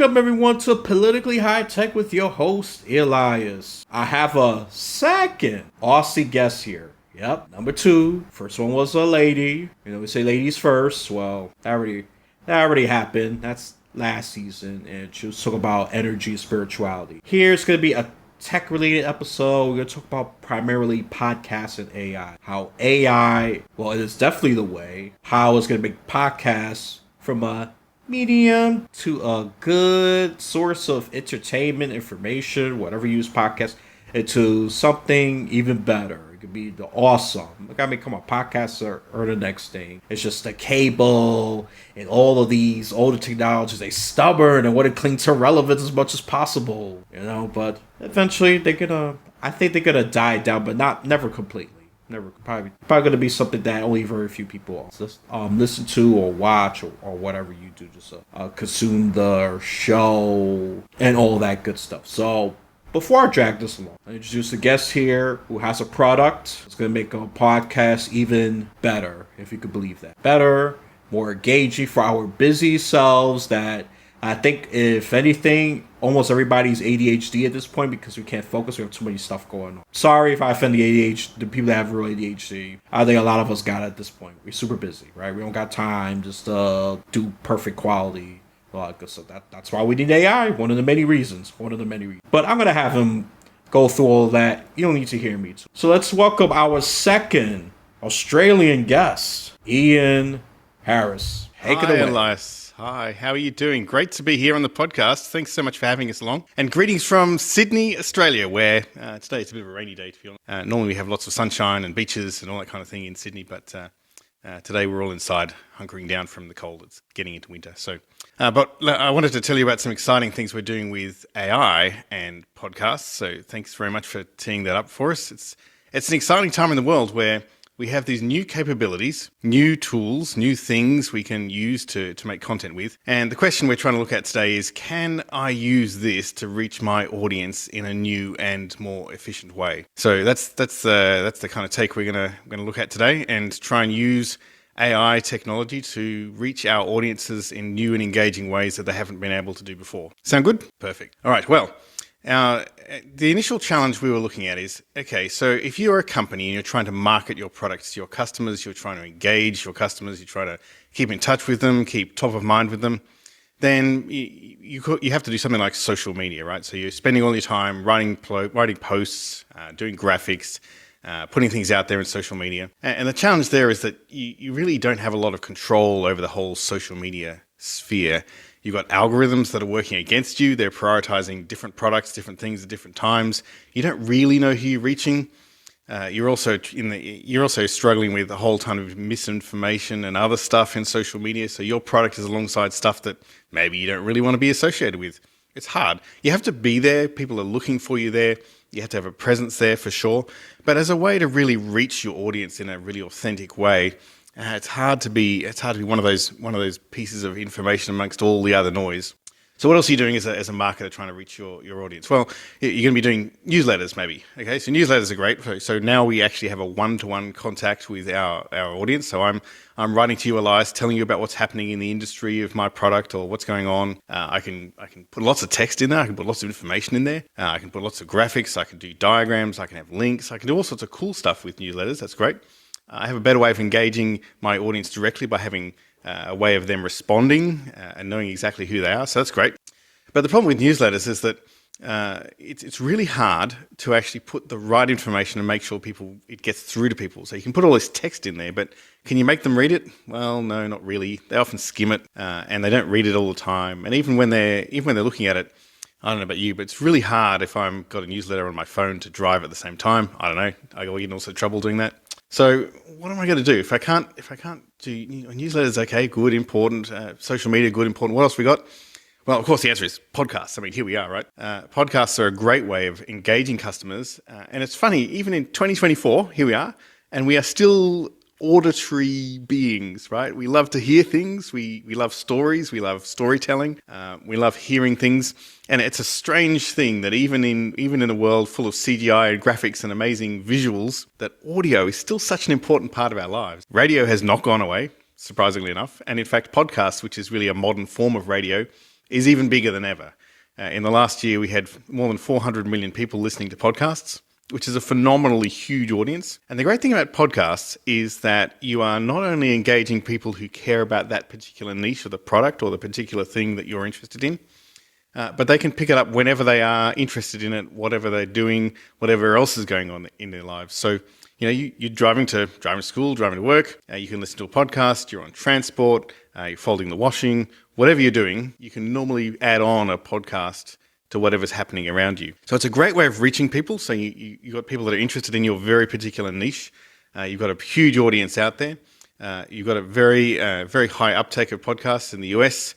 Welcome everyone to Politically High Tech with your host, Elias. I have a second Aussie guest here. Yep, number two. First one was a lady. You know, we say ladies first. Well, that already happened. That's last season, and she was talking about energy and spirituality. Here's going to be a tech-related episode. We're going to talk about primarily podcasts and AI. How AI, well, it is definitely the way. How it's going to make podcasts from a medium to a good source of entertainment, information, whatever you use podcasts, into something even better. It could be the awesome. Like, I mean, come on, podcasts are the next thing. It's just the cable and all of these older technologies. They stubborn and want to cling to relevance as much as possible, you know. But eventually, I think they're gonna die down, but never completely. Never, probably going to be something that only very few people listen to or watch or whatever you do, just consume the show and all that good stuff. So before I drag this along, I introduce a guest here who has a product. It's going to make a podcast even better, if you could believe that. Better, more engaging for our busy selves that I think, if anything, almost everybody's ADHD at this point because we can't focus. We have too many stuff going on. Sorry if I offend the people that have real ADHD. I think a lot of us got it at this point. We're super busy, right? We don't got time just to do perfect quality. So that's why we need AI. One of the many reasons. But I'm going to have him go through all that. You don't need to hear me too. So let's welcome our second Australian guest, Ian Harris. Take it away. Elias. Hi, how are you doing? Great to be here on the podcast. Thanks so much for having us along. And greetings from Sydney, Australia, where today it's a bit of a rainy day, to be honest. Normally we have lots of sunshine and beaches and all that kind of thing in Sydney, but today we're all inside, hunkering down from the cold. It's getting into winter. But I wanted to tell you about some exciting things we're doing with AI and podcasts. So thanks very much for teeing that up for us. It's an exciting time in the world where we have these new capabilities, new tools, new things we can use to make content with. And the question we're trying to look at today is, can I use this to reach my audience in a new and more efficient way? So that's the kind of take we're gonna look at today, and try and use AI technology to reach our audiences in new and engaging ways that they haven't been able to do before. Sound good? Perfect. All right, well, the initial challenge we were looking at is, okay, so if you're a company and you're trying to market your products to your customers, you're trying to engage your customers, you're trying to keep in touch with them, keep top of mind with them, then you have to do something like social media, right? So you're spending all your time writing posts, doing graphics, putting things out there in social media. And the challenge there is that you really don't have a lot of control over the whole social media sphere. You've got algorithms that are working against you. They're prioritizing different products, different things at different times. You don't really know who you're reaching. You're also struggling with a whole ton of misinformation and other stuff in social media. So your product is alongside stuff that maybe you don't really want to be associated with. It's hard. You have to be there. People are looking for you there. You have to have a presence there for sure. But as a way to really reach your audience in a really authentic way, it's hard to be one of those pieces of information amongst all the other noise. So what else are you doing as a marketer trying to reach your audience? Well, you're going to be doing newsletters maybe. Okay, so newsletters are great. So now we actually have a one-to-one contact with our audience. So I'm writing to you, Elias, telling you about what's happening in the industry of my product or what's going on. I can put lots of text in there. I can put lots of information in there. I can put lots of graphics. I can do diagrams. I can have links. I can do all sorts of cool stuff with newsletters. That's great. I have a better way of engaging my audience directly by having a way of them responding and knowing exactly who they are. So that's great. But the problem with newsletters is that it's really hard to actually put the right information and make sure it gets through to people. So you can put all this text in there, but can you make them read it? Well, no, not really. They often skim it and they don't read it all the time. And even when they're looking at it, I don't know about you, but it's really hard if I've got a newsletter on my phone to drive at the same time. I don't know. I get in also trouble doing that. So what am I going to do if I can't do newsletters? Okay, good, important. Social media, good, important. What else we got? Well, of course, the answer is podcasts. I mean, here we are, right? Podcasts are a great way of engaging customers, and it's funny. Even in 2024, here we are, and we are still auditory beings, right? We love to hear things. We love stories. We love storytelling. We love hearing things. And it's a strange thing that even in a world full of CGI and graphics and amazing visuals, that audio is still such an important part of our lives. Radio has not gone away, surprisingly enough. And in fact, podcasts, which is really a modern form of radio, is even bigger than ever. In the last year, we had more than 400 million people listening to podcasts, which is a phenomenally huge audience. And the great thing about podcasts is that you are not only engaging people who care about that particular niche or the product or the particular thing that you're interested in, but they can pick it up whenever they are interested in it, whatever they're doing, whatever else is going on in their lives. So, you're driving to school, driving to work, you can listen to a podcast, you're on transport, you're folding the washing, whatever you're doing, you can normally add on a podcast to whatever's happening around you. So it's a great way of reaching people. So you've got people that are interested in your very particular niche. You've got a huge audience out there. You've got a very high uptake of podcasts in the US.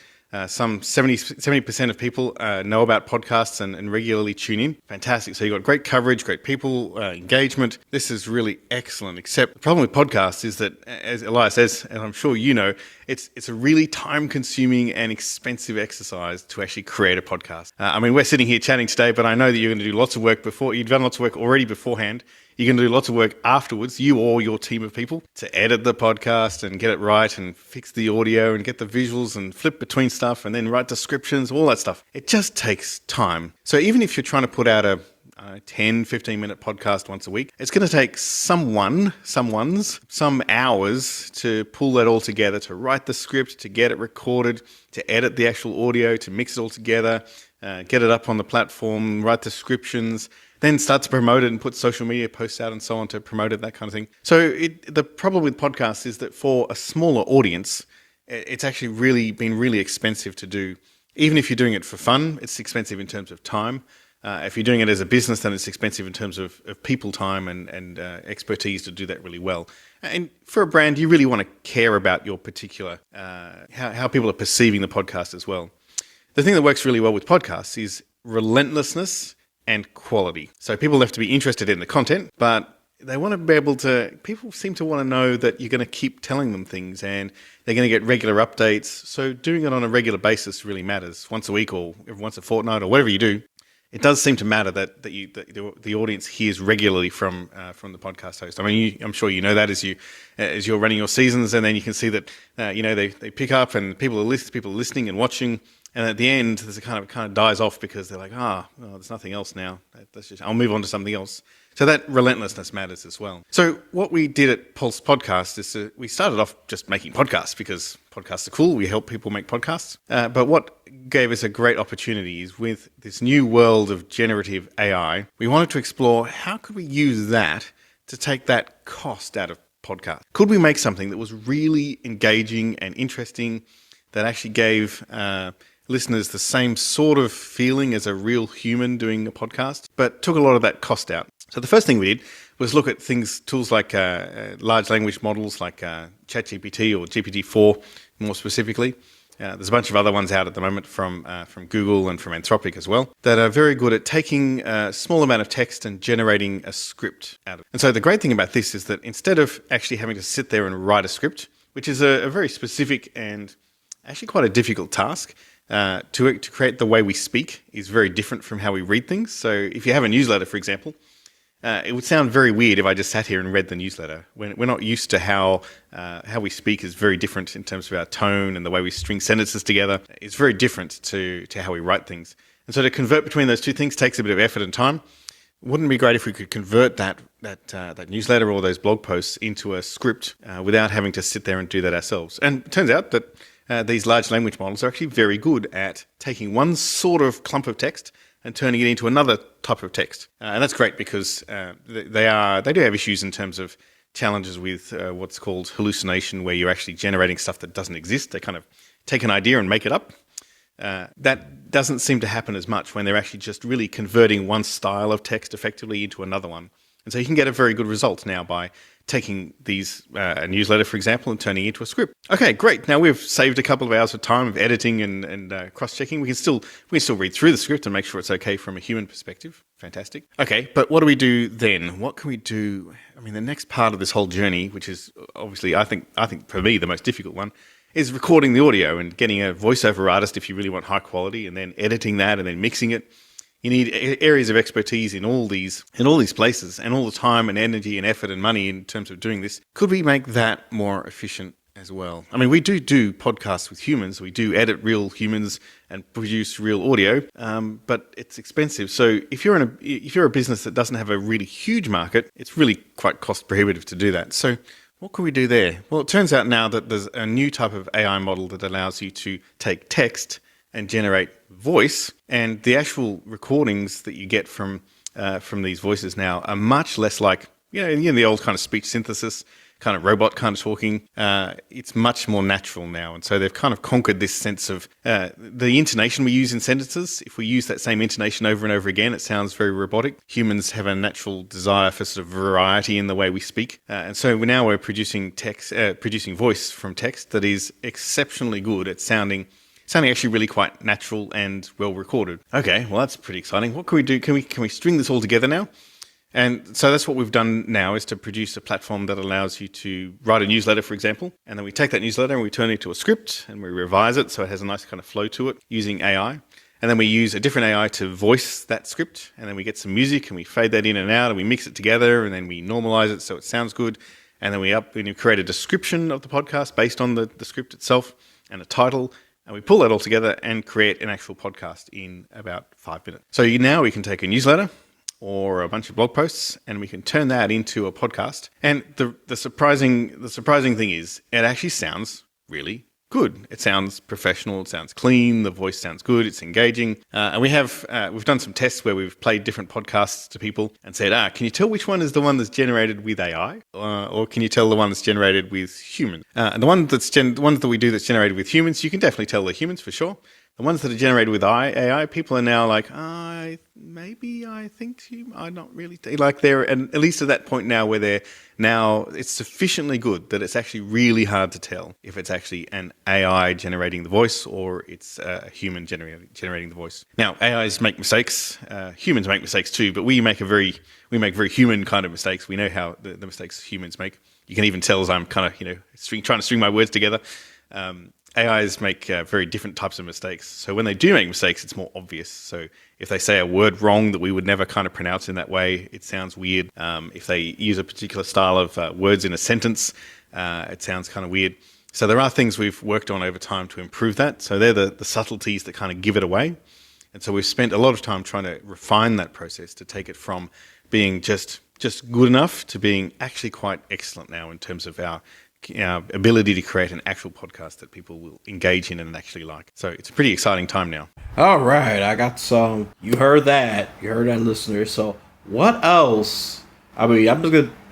Some 70% of people know about podcasts and regularly tune in. Fantastic. So you've got great coverage, great people, engagement. This is really excellent. Except the problem with podcasts is that, as Elias says, and I'm sure you know, it's a really time-consuming and expensive exercise to actually create a podcast. We're sitting here chatting today, but I know that you're going to do lots of work before. You've done lots of work already beforehand. You're going to do lots of work afterwards, you or your team of people, to edit the podcast and get it right and fix the audio and get the visuals and flip between stuff and then write descriptions, all that stuff. It just takes time. So even if you're trying to put out a 10, 15-minute podcast once a week, it's going to take some hours to pull that all together, to write the script, to get it recorded, to edit the actual audio, to mix it all together, get it up on the platform, write descriptions, then start to promote it and put social media posts out and so on to promote it, that kind of thing. So the problem with podcasts is that for a smaller audience, it's actually been really expensive to do. Even if you're doing it for fun, it's expensive in terms of time. If you're doing it as a business, then it's expensive in terms of people time and expertise to do that really well. And for a brand, you really want to care about your particular, how people are perceiving the podcast as well. The thing that works really well with podcasts is relentlessness and quality. So people have to be interested in the content, but they want to be able to, people seem to want to know that you're going to keep telling them things and they're going to get regular updates. So doing it on a regular basis really matters. Once a week or every once a fortnight or whatever you do, it does seem to matter that the audience hears regularly from the podcast host. I'm sure you know that as you're running your seasons, and then you can see that they pick up and people are listening and watching. And at the end, there's a kind of dies off because they're like, there's nothing else now. I'll move on to something else. So that relentlessness matters as well. So what we did at Pulse Podcast is we started off just making podcasts because podcasts are cool. We help people make podcasts. But what gave us a great opportunity is with this new world of generative AI, we wanted to explore how could we use that to take that cost out of podcasts. Could we make something that was really engaging and interesting that actually gave listeners the same sort of feeling as a real human doing a podcast, but took a lot of that cost out? So the first thing we did was look at tools like large language models like ChatGPT or GPT-4 more specifically. There's a bunch of other ones out at the moment from Google and from Anthropic as well that are very good at taking a small amount of text and generating a script out of it. And so the great thing about this is that instead of actually having to sit there and write a script, which is a very specific and actually quite a difficult task, to create the way we speak is very different from how we read things. So if you have a newsletter, for example, it would sound very weird if I just sat here and read the newsletter. We're not used to how we speak is very different in terms of our tone and the way we string sentences together. It's very different to how we write things. And so to convert between those two things takes a bit of effort and time. Wouldn't it be great if we could convert that newsletter or those blog posts into a script without having to sit there and do that ourselves? And it turns out that these large language models are actually very good at taking one sort of clump of text and turning it into another type of text. And that's great because they do have issues in terms of challenges with what's called hallucination, where you're actually generating stuff that doesn't exist. They kind of take an idea and make it up. That doesn't seem to happen as much when they're actually just really converting one style of text effectively into another one. And so you can get a very good result now by taking a newsletter, for example, and turning it into a script. Okay, great. Now we've saved a couple of hours of time of editing and cross-checking. We can still read through the script and make sure it's okay from a human perspective. Fantastic. Okay, but what do we do then? What can we do? The next part of this whole journey, which is obviously, I think for me, the most difficult one, is recording the audio and getting a voiceover artist if you really want high quality, and then editing that and then mixing it. You need areas of expertise in all these places, and all the time and energy and effort and money in terms of doing this. Could we make that more efficient as well. I mean, we do podcasts with humans. We do edit real humans and produce real audio, but it's expensive. So if you're a business that doesn't have a really huge market, it's really quite cost prohibitive to do that. So what can we do there? Well, it turns out now that there's a new type of AI model that allows you to take text and generate voice, and the actual recordings that you get from these voices now are much less like the old kind of speech synthesis, kind of robot kind of talking. It's much more natural now. And so they've kind of conquered this sense of the intonation we use in sentences. If we use that same intonation over and over again, it sounds very robotic. Humans have a natural desire for sort of variety in the way we speak. And so we're producing voice from text that is exceptionally good at sounding actually really quite natural and well recorded. Okay, well, that's pretty exciting. What can we do? Can we string this all together now? And so that's what we've done now, is to produce a platform that allows you to write a newsletter, for example, and then we take that newsletter and we turn it into a script and we revise it so it has a nice kind of flow to it using AI. And then we use a different AI to voice that script, and then we get some music and we fade that in and out and we mix it together, and then we normalize it so it sounds good. And then we create a description of the podcast based on the script itself and a title. And we pull that all together and create an actual podcast in about 5 minutes. So now we can take a newsletter or a bunch of blog posts and we can turn that into a podcast. And the surprising thing is it actually sounds really good. It sounds professional. It sounds clean. The voice sounds good. It's engaging. And we've done some tests where we've played different podcasts to people and said, can you tell which one is the one that's generated with AI, or can you tell the one that's generated with humans? And the ones that we do that's generated with humans, you can definitely tell they're humans for sure. The ones that are generated with AI, people are now like, I think I'm not really like they're, and at least at that point now where it's sufficiently good that it's actually really hard to tell if it's actually an AI generating the voice or it's a human generating the voice. Now, AIs make mistakes, humans make mistakes too, but we make very human kind of mistakes. We know how the mistakes humans make. You can even tell as I'm kind of trying to string my words together. AIs make very different types of mistakes. So when they do make mistakes, it's more obvious. So if they say a word wrong that we would never kind of pronounce in that way, it sounds weird. If they use a particular style of words in a sentence, it sounds kind of weird. So there are things we've worked on over time to improve that. So they're the subtleties that kind of give it away. And so we've spent a lot of time trying to refine that process to take it from being just good enough to being actually quite excellent now in terms of our ability to create an actual podcast that people will engage in and actually like. So it's a pretty exciting time now. All right, I got some. You heard that, listener. So what else? I mean,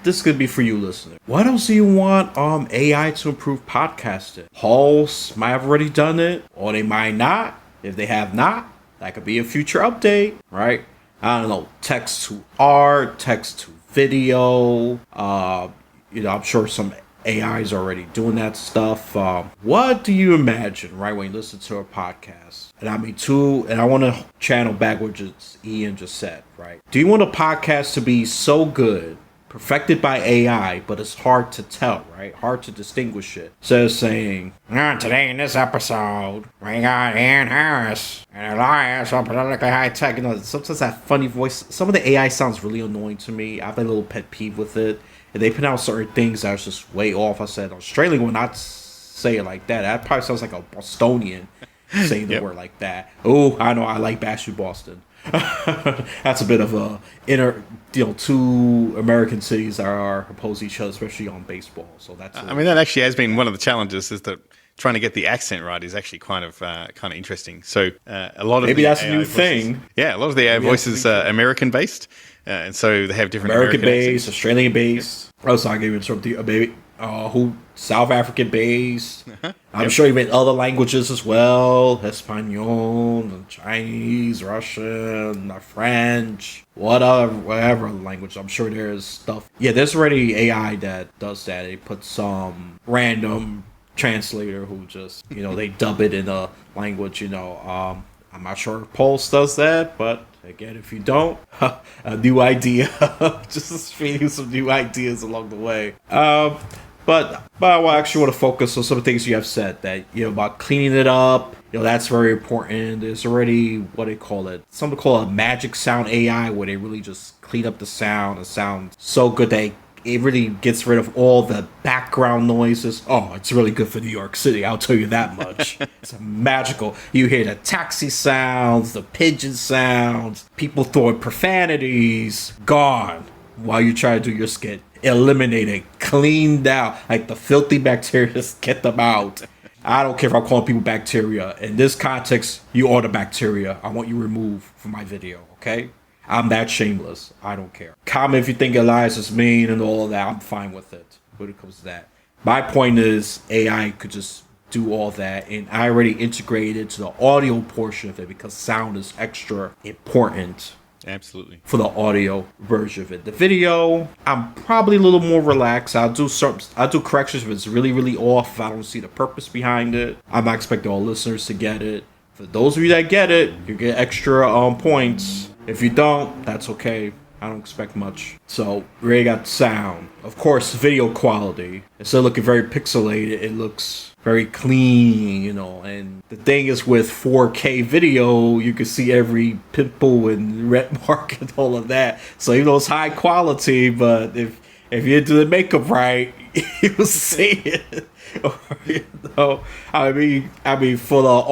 this is gonna be for you, listener. What else do you want AI to improve podcasting? Hosts might have already done it, or they might not. If they have not, that could be a future update, right? I don't know, text to art, text to video. I'm sure some AI is already doing that stuff. What do you imagine, right, when you listen to a podcast? And I want to channel back what Ian just said, right? Do you want a podcast to be so good, perfected by AI, but it's hard to tell, right? Hard to distinguish it. So saying, today in this episode, we got Ian Harris and Elias on politically high tech. Sometimes that funny voice, some of the AI sounds really annoying to me. I have a little pet peeve with it. And they pronounce certain things that are just way off. I said, Australian would not say it like that. That probably sounds like a Bostonian saying the word like that. Oh, I know, I like Bash Boston. That's a bit of a two American cities that are opposed to each other, especially on baseball. So that's. That actually has been one of the challenges, is that trying to get the accent right is actually kind of interesting. So a lot of maybe that's a new voices, thing. Yeah, a lot of the AI voices are American based. And so they have different American based, Australian based. Oh, sorry, I gave you interrupted. South African based. I'm sure even other languages as well. Espanol, Chinese, Russian, French, whatever language. I'm sure there's stuff. Yeah, there's already AI that does that. They put some random translator who just, they dub it in a language, I'm not sure if Pulse does that, but again, if you don't, a new idea. Just feeding some new ideas along the way. But I actually want to focus on some of the things you have said, that, about cleaning it up. That's very important. There's already, what they call it, some call it magic sound AI, where they really just clean up the sound and sound so good that It really gets rid of all the background noises. Oh, it's really good for New York City, I'll tell you that much. It's magical. You hear the taxi sounds, the pigeon sounds, people throwing profanities, gone while you try to do your skit. Eliminated, cleaned out, like the filthy bacteria, just get them out. I don't care if I'm calling people bacteria. In this context, you are the bacteria. I want you removed from my video, okay? I'm that shameless. I don't care. Comment if you think Elias is mean and all that. I'm fine with it when it comes to that. My point is AI could just do all that, and I already integrated it to the audio portion of it because sound is extra important. Absolutely. For the audio version of it. The video, I'm probably a little more relaxed. I'll do corrections if it's really, really off. If I don't see the purpose behind it. I'm not expecting all listeners to get it. For those of you that get it, you get extra points. If you don't, that's okay. I don't expect much. So, we already got sound. Of course, video quality. Instead of looking very pixelated, it looks very clean, and the thing is with 4K video, you can see every pimple and red mark and all of that. So even though it's high quality, but if you do the makeup right, you will see it. I mean for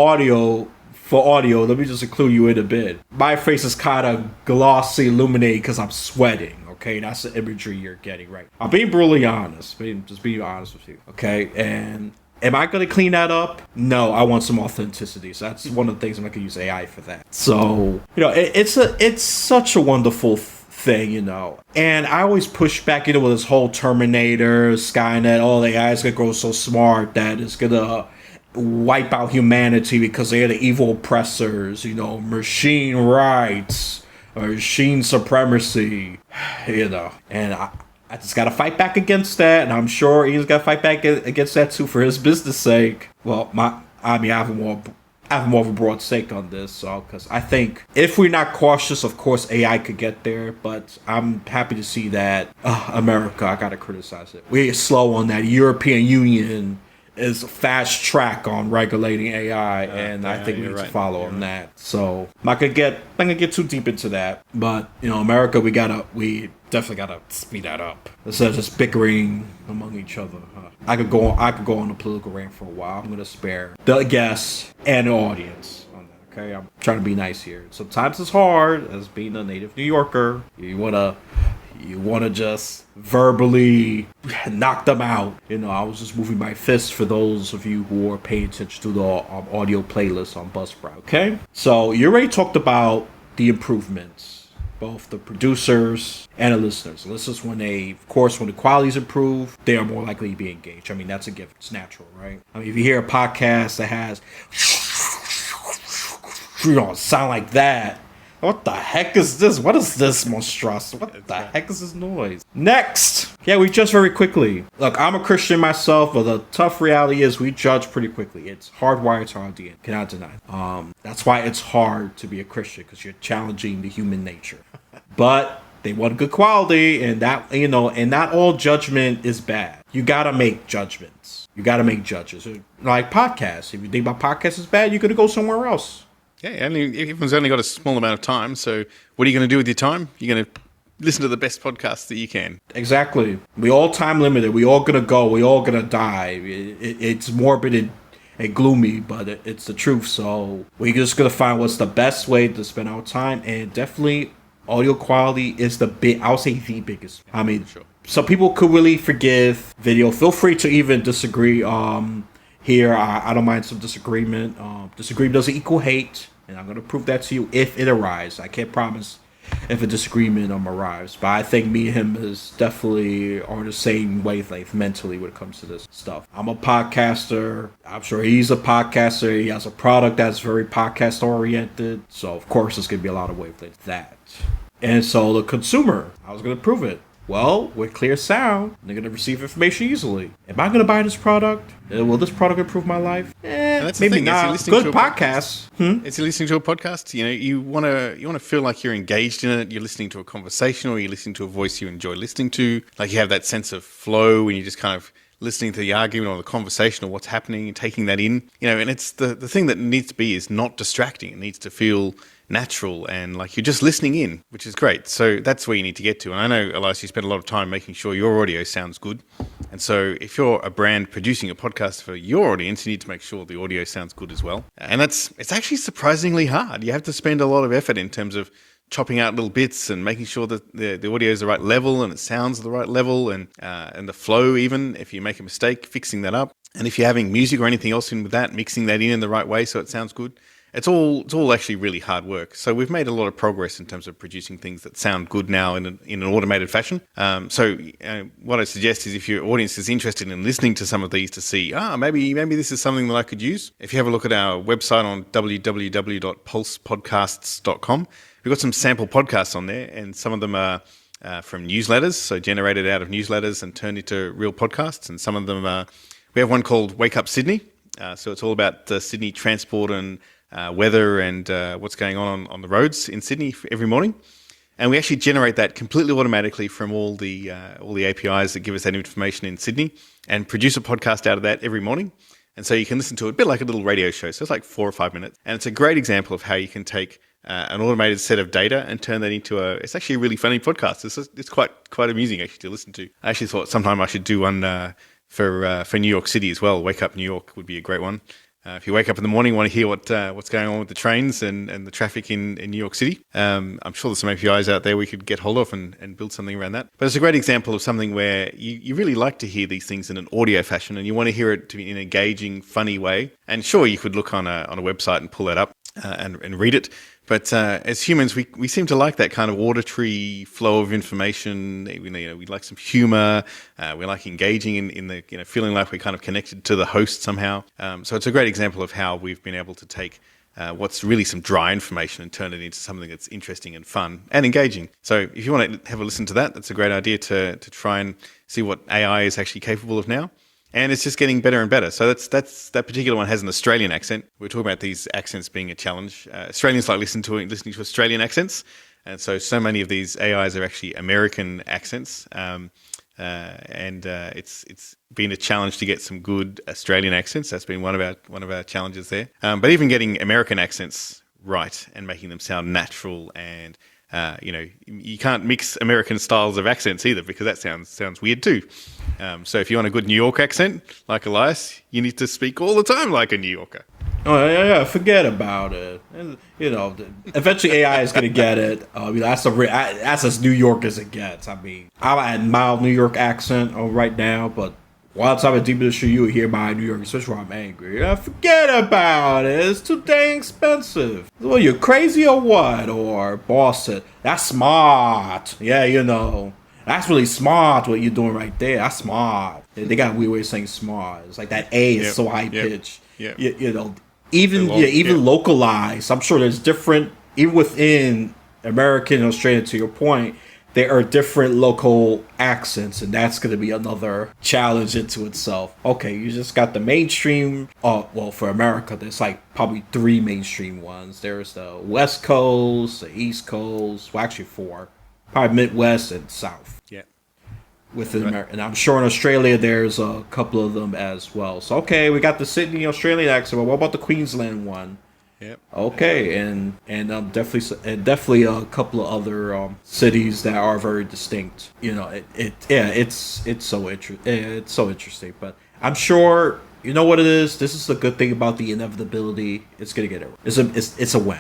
audio, let me just include you in a bit. My face is kind of glossy, illuminated because I'm sweating. Okay, that's the imagery you're getting, right? I'm being brutally honest. Just being honest with you. Okay, and am I going to clean that up? No, I want some authenticity. So that's one of the things I'm going to use AI for that. So, it's such a wonderful thing, And I always push back, with this whole Terminator, Skynet, all AI is going to grow so smart that it's going to wipe out humanity because they're the evil oppressors, machine rights, machine supremacy, and I just gotta fight back against that, and I'm sure he's gotta fight back against that too for his business sake. Well, I have more of a broad sake on this, so because I think if we're not cautious, of course AI could get there, but I'm happy to see that America, I gotta criticize it. We're slow on that. European Union is fast track on regulating AI, and I think we need to follow on that. So I'm not gonna get too deep into that, but America, we definitely gotta speed that up instead of just bickering among each other. I could go on a political rant for a while. I'm gonna spare the guests and the audience on that. Okay, I'm trying to be nice here. Sometimes it's hard as being a native New Yorker. You wanna just verbally knock them out. I was just moving my fist for those of you who are paying attention to the audio playlist on Buzzsprout. Okay, so you already talked about the improvements, both the producers and the listeners. Listeners, when the quality is improved, they are more likely to be engaged. I mean, that's a gift. It's natural, right? I mean, if you hear a podcast that has sound like that, what the heck is this? What is this monstrosity? What the heck is this noise? Next! Yeah, we judge very quickly. Look, I'm a Christian myself, but the tough reality is we judge pretty quickly. It's hardwired to our DNA. Cannot deny. That's why it's hard to be a Christian, because you're challenging the human nature. But they want good quality, and that, and not all judgment is bad. You gotta make judgments. You gotta make judges. Like podcasts. If you think about podcasts is bad, you're gonna go somewhere else. Yeah, everyone's only got a small amount of time, so what are you going to do with your time? You're going to listen to the best podcasts that you can. Exactly. We all time limited. We all going to go. We all going to die. It's morbid and gloomy, but it's the truth. So we're just going to find what's the best way to spend our time, and definitely audio quality is I'll say the biggest. I mean, sure. Some people could really forgive video. Feel free to even disagree. Here, I don't mind some disagreement. Disagreement doesn't equal hate, and I'm going to prove that to you if it arrives. I can't promise if a disagreement arrives, but I think me and him is definitely on the same wavelength mentally when it comes to this stuff. I'm a podcaster. I'm sure he's a podcaster. He has a product that's very podcast-oriented, so of course there's going to be a lot of wavelength that. And so the consumer, I was going to prove it. Well, with clear sound, they're going to receive information easily. Am I going to buy this product? Will this product improve my life? Maybe not. Good podcast. Is he listening to a podcast? You want to feel like you're engaged in it. You're listening to a conversation, or you're listening to a voice you enjoy listening to. Like you have that sense of flow when you're just kind of listening to the argument or the conversation or what's happening and taking that in. And it's the thing that needs to be is not distracting. It needs to feel natural and like you're just listening in, which is great. So that's where you need to get to. And I know, Elias, you spend a lot of time making sure your audio sounds good. And so if you're a brand producing a podcast for your audience, you need to make sure the audio sounds good as well. And it's actually surprisingly hard. You have to spend a lot of effort in terms of chopping out little bits and making sure that the audio is the right level and it sounds the right level and the flow, even if you make a mistake, fixing that up. And if you're having music or anything else in with that, mixing that in the right way so it sounds good. It's all actually really hard work. So we've made a lot of progress in terms of producing things that sound good now in an automated fashion. So what I suggest is if your audience is interested in listening to some of these to see, maybe this is something that I could use. If you have a look at our website on www.pulsepodcasts.com, we've got some sample podcasts on there, and some of them are from newsletters, so generated out of newsletters and turned into real podcasts. And some of them we have one called Wake Up Sydney. So it's all about Sydney transport and weather and what's going on the roads in Sydney every morning. And we actually generate that completely automatically from all the APIs that give us that information in Sydney and produce a podcast out of that every morning. And so you can listen to it a bit like a little radio show. So it's like 4 or 5 minutes. And it's a great example of how you can take an automated set of data and turn that into it's actually a really funny podcast. It's quite amusing actually to listen to. I actually thought sometime I should do one for New York City as well. Wake Up New York would be a great one. If you wake up in the morning, want to hear what's going on with the trains and the traffic in New York City, I'm sure there's some APIs out there we could get hold of and build something around that. But it's a great example of something where you really like to hear these things in an audio fashion and you want to hear it in an engaging, funny way. And sure, you could look on a website and pull that up and read it. But as humans, we seem to like that kind of auditory flow of information. We like some humor. We like engaging in the feeling like we're kind of connected to the host somehow. So it's a great example of how we've been able to take what's really some dry information and turn it into something that's interesting and fun and engaging. So if you want to have a listen to that, that's a great idea to try and see what AI is actually capable of now. And it's just getting better and better. So that particular one has an Australian accent. We're talking about these accents being a challenge. Australians like listening to Australian accents. And so many of these AIs are actually American accents. It's been a challenge to get some good Australian accents. That's been one of our challenges there. But even getting American accents right and making them sound natural and you can't mix American styles of accents either because that sounds weird too. So if you want a good New York accent, like Elias, you need to speak all the time like a New Yorker. Oh yeah, forget about it. And, eventually AI is gonna get it. That's as New York as it gets. I mean, I'm at mild New York accent right now, but once I'm a deep industry, you will hear my New York, especially when I'm angry. Forget about it. It's too dang expensive. Well, you're crazy or what? Or Boston. That's smart. Yeah, that's really smart what you're doing right there. That's smart. They got a weird way of saying smart. It's like that A is so high pitched. Yep. Even localized. I'm sure there's different, even within American and Australian, to your point, there are different local accents, and that's going to be another challenge into itself. Okay, you just got the mainstream. For America, there's like probably 3 mainstream ones. There's the West Coast, the East Coast, well, actually 4. Probably Midwest and South. Yeah. Within America. And I'm sure in Australia there's a couple of them as well. So, okay, we got the Sydney Australian accent. Well, what about the Queensland one? Yep. Okay, and definitely a couple of other cities that are very distinct. It's so interesting. But I'm sure you know what it is. This is the good thing about the inevitability. It's gonna get it. It's a win.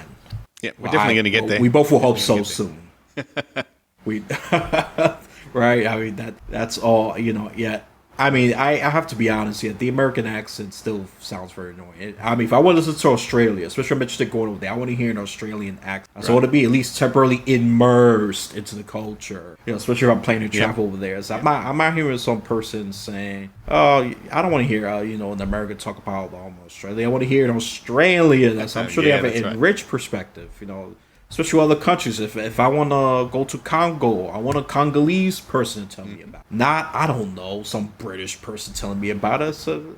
Yeah, we're definitely gonna get there. We both will hope so soon. Right. I mean that's all. Yeah. I mean, I have to be honest here. The American accent still sounds very annoying. I mean, if I want to listen to Australia, especially if I'm interested in going over there, I want to hear an Australian accent. Right. So I want to be at least temporarily immersed into the culture. Especially if I'm planning to travel over there. So I'm not hearing some person saying, "Oh, I don't want to hear an American talk about Australia. I want to hear an Australian." I'm sure they have an enriched perspective. Especially other countries. If I want to go to Congo, I want a Congolese person to tell me about it. Not, I don't know, some British person telling me about it. So,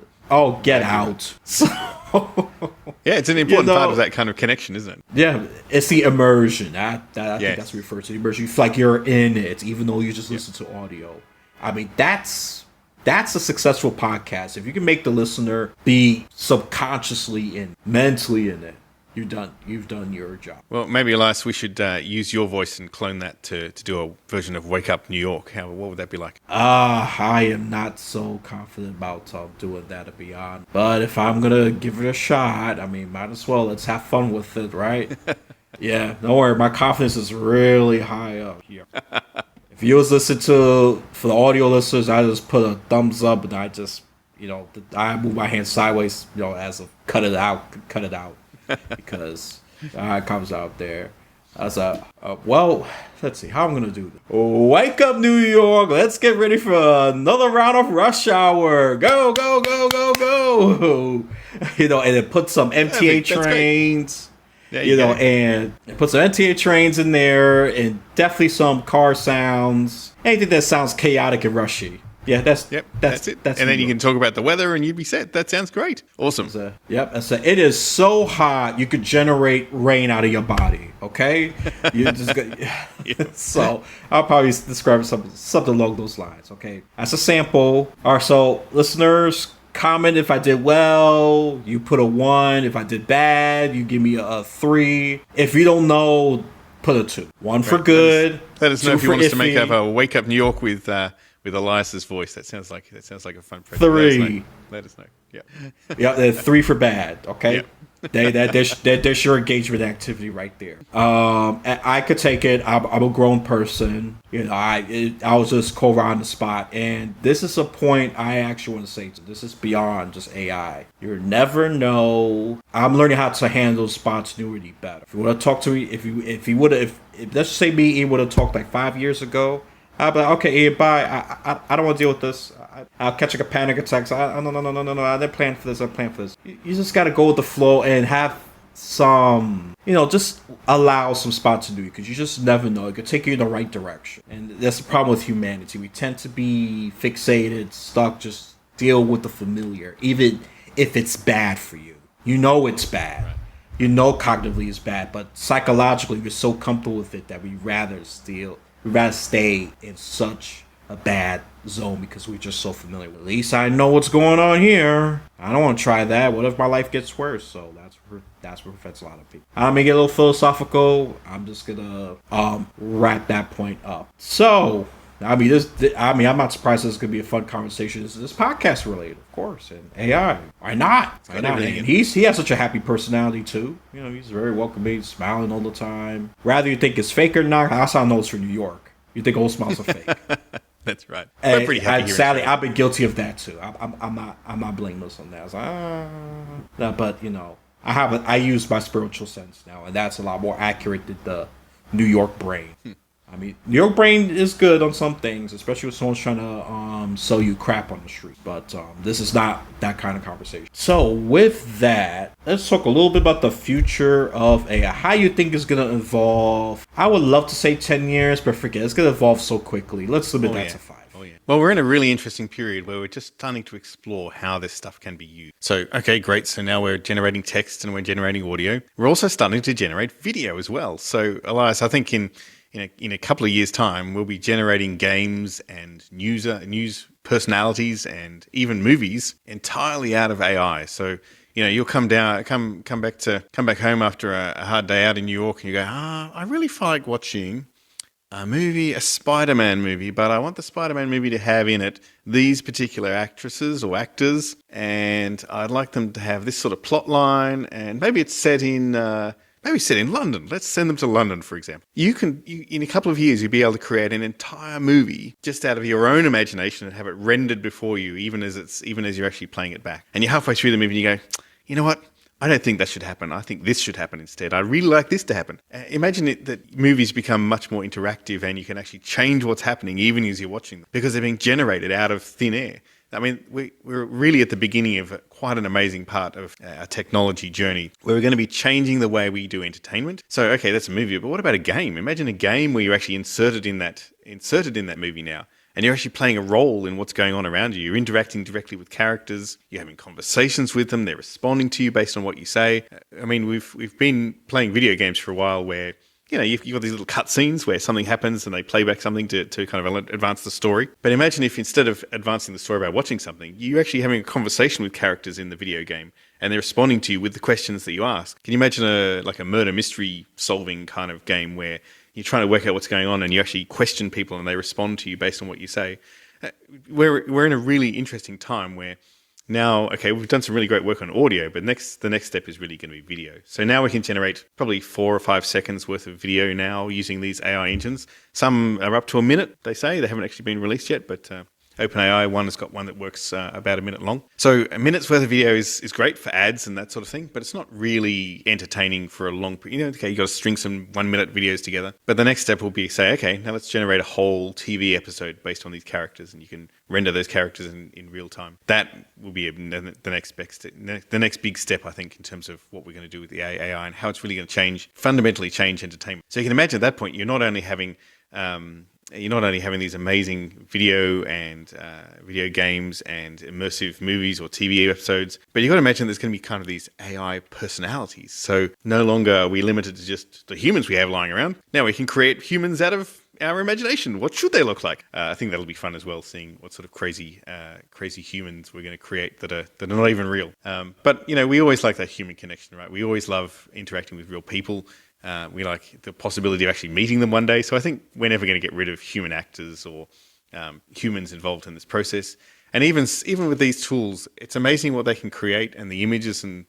get out. So, yeah, it's an important part of that kind of connection, isn't it? Yeah, it's the immersion. I think that's referred to. The immersion. You feel like you're in it, even though you just listen to audio. I mean, that's a successful podcast. If you can make the listener be subconsciously in, mentally in it. You've done your job. Well, maybe, Elias, we should use your voice and clone that to do a version of Wake Up New York. What would that be like? I am not so confident about doing that, to be honest. But if I'm gonna give it a shot, I mean, might as well. Let's have fun with it, right? Yeah, don't worry. My confidence is really high up here. If you was listening for the audio listeners, I just put a thumbs up, and I just, I move my hand sideways, as a cut it out, because it comes out there. Well, let's see how I'm gonna do this. Wake up, New York! Let's get ready for another round of rush hour. Go, go, go, go, go! And it put some MTA trains. And it put some MTA trains in there, and definitely some car sounds. Anything that sounds chaotic and rushy. Yeah, that's it. That's and then you can talk about the weather, and you'd be set. That sounds great. Awesome. It is so hot you could generate rain out of your body. Okay, So I'll probably describe something along those lines. Okay, as a sample. All right, so listeners, comment if I did well. You put a 1. If I did bad, you give me a 3. If you don't know, put a 2. 1 for good. Let us know if you want us to make up a Wake Up New York with Elias's voice. That sounds like a fun project. 3. Let us know. Yeah. 3 for bad. Okay. Yeah. There's your engagement activity right there. I could take it. I'm a grown person. I was just cold on the spot, and this is a point I actually want to say. This is beyond just AI. You never know. I'm learning how to handle spontaneity better. If you want to talk to me, if let's say he would have talked like 5 years ago, I'd be like, okay, bye. I don't want to deal with this. I'll catch like a panic attack. So no. I didn't plan for this. I planned for this. You just got to go with the flow and have some, just allow some spontaneity, because you just never know. It could take you in the right direction. And that's the problem with humanity. We tend to be fixated, stuck, just deal with the familiar, even if it's bad for you. It's bad. Right. Cognitively it's bad, but psychologically we're so comfortable with it that we'd rather stay in such a bad zone because we're just so familiar with it. At least I know what's going on here. I don't want to try that. What if my life gets worse? So that's what affects a lot of people. I'm gonna get a little philosophical. I'm just gonna wrap that point up. So I'm not surprised this is gonna be a fun conversation. This is podcast related, of course, and AI. Why not? And he has such a happy personality too. He's very welcoming, smiling all the time. Whether you think it's fake or not, that's how I know it's from New York. You think old smiles are fake. That's right. We're pretty happy here. Sadly, I've been guilty of that too. I'm not blameless on that. I was like, but I use my spiritual sense now, and that's a lot more accurate than the New York brain. I mean, New York brain is good on some things, especially if someone's trying to sell you crap on the street. But this is not that kind of conversation. So with that, let's talk a little bit about the future of AI. How you think it's going to evolve? I would love to say 10 years, but forget. It's going to evolve so quickly. Let's limit that to 5. Well, we're in a really interesting period where we're just starting to explore how this stuff can be used. So, okay, great. So now we're generating text and we're generating audio. We're also starting to generate video as well. So, Elias, I think in a couple of years' time, we'll be generating games and news personalities and even movies entirely out of AI. So, you'll come back home after a hard day out in New York, and you go, I really feel like watching a Spider-Man movie, but I want the Spider-Man movie to have in it these particular actresses or actors, and I'd like them to have this sort of plot line, and maybe it's set in London. Let's send them to London, for example. In a couple of years, you'll be able to create an entire movie just out of your own imagination and have it rendered before you, even as you're actually playing it back. And you're halfway through the movie and you go, you know what? I don't think that should happen. I think this should happen instead. I really like this to happen. Imagine that movies become much more interactive and you can actually change what's happening even as you're watching them because they're being generated out of thin air. I mean, we're really at the beginning of quite an amazing part of our technology journey where we're going to be changing the way we do entertainment. So, okay, that's a movie, but what about a game? Imagine a game where you're actually inserted in that movie now. And you're actually playing a role in what's going on around you. You're interacting directly with characters. You're having conversations with them. They're responding to you based on what you say. I mean, we've been playing video games for a while where, you've got these little cutscenes where something happens and they play back something to kind of advance the story. But imagine if instead of advancing the story by watching something, you're actually having a conversation with characters in the video game and they're responding to you with the questions that you ask. Can you imagine a murder mystery solving kind of game where you're trying to work out what's going on and you actually question people and they respond to you based on what you say? We're in a really interesting time where now, okay, we've done some really great work on audio, but the next step is really going to be video. So now we can generate probably 4 or 5 seconds worth of video now using these AI engines. Some are up to a minute, they say. They haven't actually been released yet, but OpenAI one has got one that works about a minute long. So a minute's worth of video is great for ads and that sort of thing, but it's not really entertaining for a long period. Okay, you got to string some 1-minute videos together. But the next step will be say, okay, now let's generate a whole TV episode based on these characters, and you can render those characters in real time. That will be the next big step, I think, in terms of what we're going to do with the AI and how it's really going to fundamentally change entertainment. So you can imagine at that point, you're not only having these amazing video and video games and immersive movies or TV episodes, but you've got to imagine there's going to be kind of these AI personalities. So no longer are we limited to just the humans we have lying around. Now we can create humans out of our imagination. What should they look like? I think that'll be fun as well, seeing what sort of crazy humans we're going to create that are not even real. But we always like that human connection, right? We always love interacting with real people. We like the possibility of actually meeting them one day. So I think we're never going to get rid of human actors or humans involved in this process. And even with these tools, it's amazing what they can create and the images and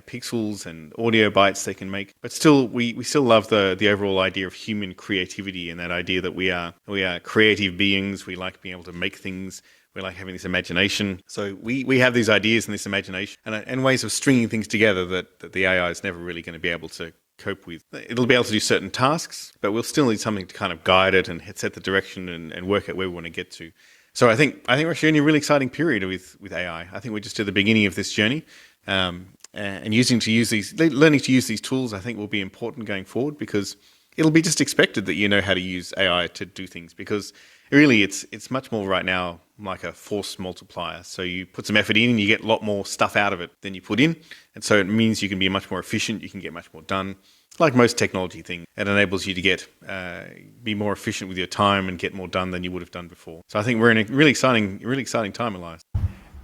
pixels and audio bytes they can make. But still, we still love the overall idea of human creativity and that idea that we are creative beings. We like being able to make things. We like having this imagination. So we have these ideas and this imagination and ways of stringing things together that the AI is never really going to be able to cope with. It'll be able to do certain tasks, but we'll still need something to kind of guide it and set the direction and work out where we want to get to. So I think we're actually in a really exciting period with AI. I think we're just at the beginning of this journey, and learning to use these tools, I think, will be important going forward, because it'll be just expected that you know how to use AI to do things, because really it's much more right now like a force multiplier. So you put some effort in and you get a lot more stuff out of it than you put in. And so it means you can be much more efficient. You can get much more done. Like most technology things, it enables you to be more efficient with your time and get more done than you would have done before. So I think we're in a really exciting time, Elias.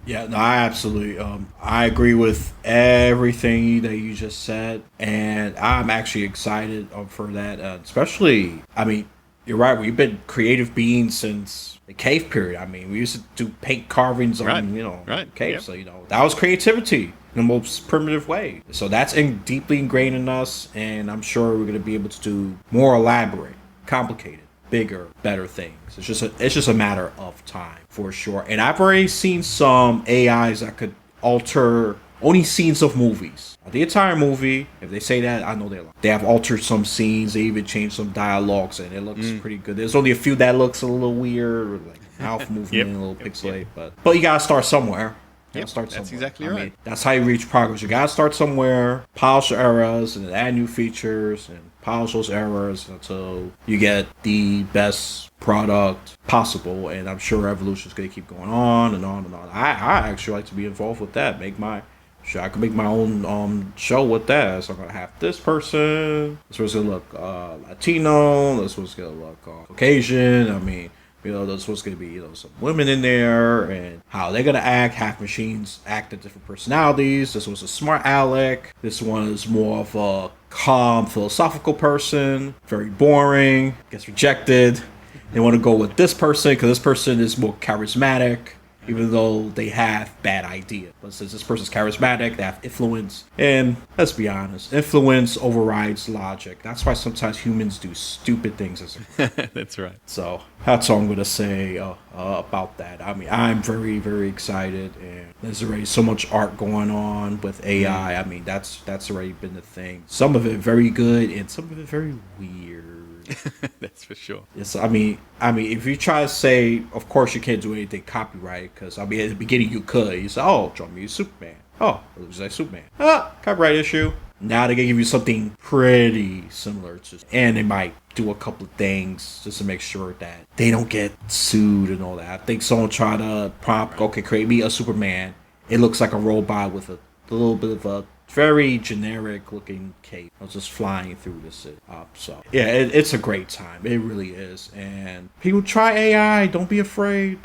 Yeah, no, I absolutely. I agree with everything that you just said, and I'm actually excited for that. Especially, I mean, you're right. We've been creative beings since the cave period. I mean, we used to do paint carvings on, caves. Yep. So that was creativity in the most primitive way. So that's deeply ingrained in us, and I'm sure we're going to be able to do more elaborate, complicated, bigger, better things. It's just a matter of time, for sure. And I've already seen some AIs that could alter only scenes of movies. The entire movie, if they say that, I know they have altered some scenes. They even changed some dialogues, and it looks pretty good. There's only a few that looks a little weird, like mouth movement, a little pixelated. But you gotta start somewhere. That's exactly right. Mean, that's how you reach progress. You gotta start somewhere, polish your errors, and then add new features, and polish those errors until you get the best product possible. And I'm sure evolution is gonna keep going on and on and on. I actually like to be involved with that. I could make my own show with that. So I'm gonna have this person. This one's gonna look Latino. This one's gonna look Caucasian. I mean, this one's gonna be some women in there, and how they're gonna act. Have machines act at different personalities. This one's a smart aleck. This one is more of a calm, philosophical person. Very boring. Gets rejected. They want to go with this person because this person is more charismatic, even though they have bad ideas. But since this person's charismatic, they have influence. And let's be honest, influence overrides logic. That's why sometimes humans do stupid things. That's right. So that's all I'm going to say about that. I mean, I'm very, very excited. And there's already so much art going on with AI. I mean, that's already been the thing. Some of it very good and some of it very weird. That's for sure. Yes, I mean, if you try to say, of course you can't do anything copyright, because at the beginning you could. You say, "Oh, draw me Superman." Oh, it looks like Superman. Copyright issue. Now they can give you something pretty similar to, and they might do a couple of things just to make sure that they don't get sued and all that. I think someone tried to prompt, okay, create me a Superman. It looks like a robot with a little bit of a very generic looking cape. I was just flying through this. So yeah, it's a great time. It really is. And people try AI. Don't be afraid.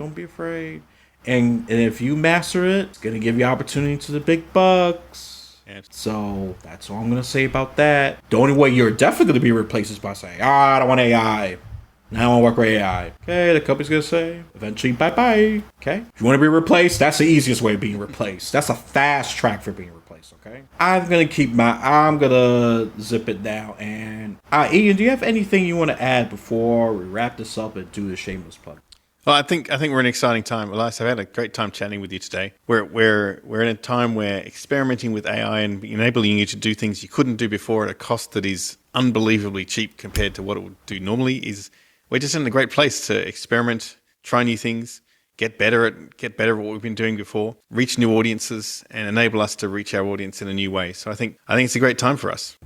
And if you master it, it's going to give you opportunity to the big bucks. Yeah. So that's all I'm going to say about that. The only way you're definitely going to be replaced is by saying, I don't want AI. I don't want to work with AI. Okay, the company's going to say, eventually, bye-bye. Okay? If you want to be replaced, that's the easiest way of being replaced. That's a fast track for being replaced, okay? I'm going to zip it down. And, Ian, do you have anything you want to add before we wrap this up and do the shameless plug? Well, I think we're in an exciting time. Elias, I've had a great time chatting with you today. We're in a time where experimenting with AI and enabling you to do things you couldn't do before at a cost that is unbelievably cheap compared to what it would do normally we're just in a great place to experiment, try new things, get better at what we've been doing before, reach new audiences, and enable us to reach our audience in a new way. So I think it's a great time for us.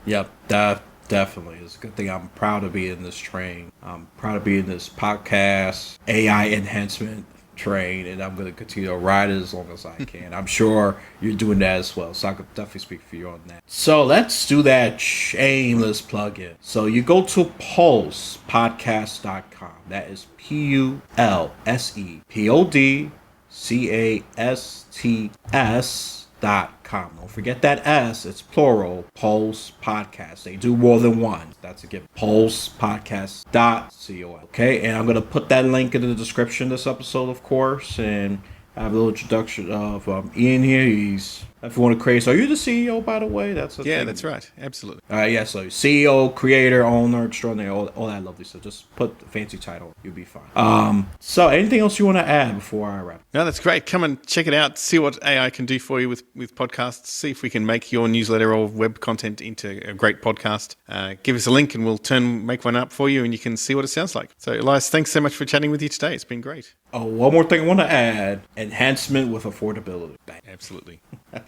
Yep, definitely. It's a good thing. I'm proud to be in this train. I'm proud to be in this podcast, AI enhancement train, and I'm going to continue to ride it as long as I can. I'm sure you're doing that as well, so I could definitely speak for you on that. So let's do that shameless plug-in. So you go to pulsepodcast.com. That is PULSEPODCASTS.com. Don't forget that S, it's plural, Pulse Podcast. They do more than one. That's a given. PulsePodcast.com. Okay, and I'm going to put that link in the description of this episode, of course, and I have a little introduction of Ian here. He's, if you want to create, so you're the CEO, by the way. That's thing. That's right. Absolutely. Yeah, so CEO, creator, owner, extraordinary, all that lovely stuff. Just put the fancy title. You'll be fine. So anything else you want to add before I wrap? No, that's great. Come and check it out. See what AI can do for you with podcasts. See if we can make your newsletter or web content into a great podcast. Give us a link and we'll make one up for you and you can see what it sounds like. So Elias, thanks so much for chatting with you today. It's been great. Oh, one more thing I want to add. Enhancement with affordability. Bang. Absolutely.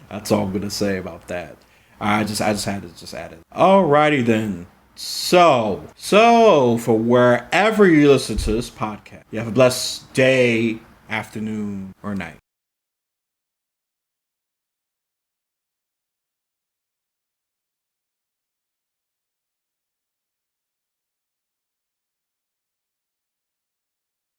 That's all I'm going to say about that. I just had to add it. Alrighty then. So for wherever you listen to this podcast, you have a blessed day, afternoon, or night.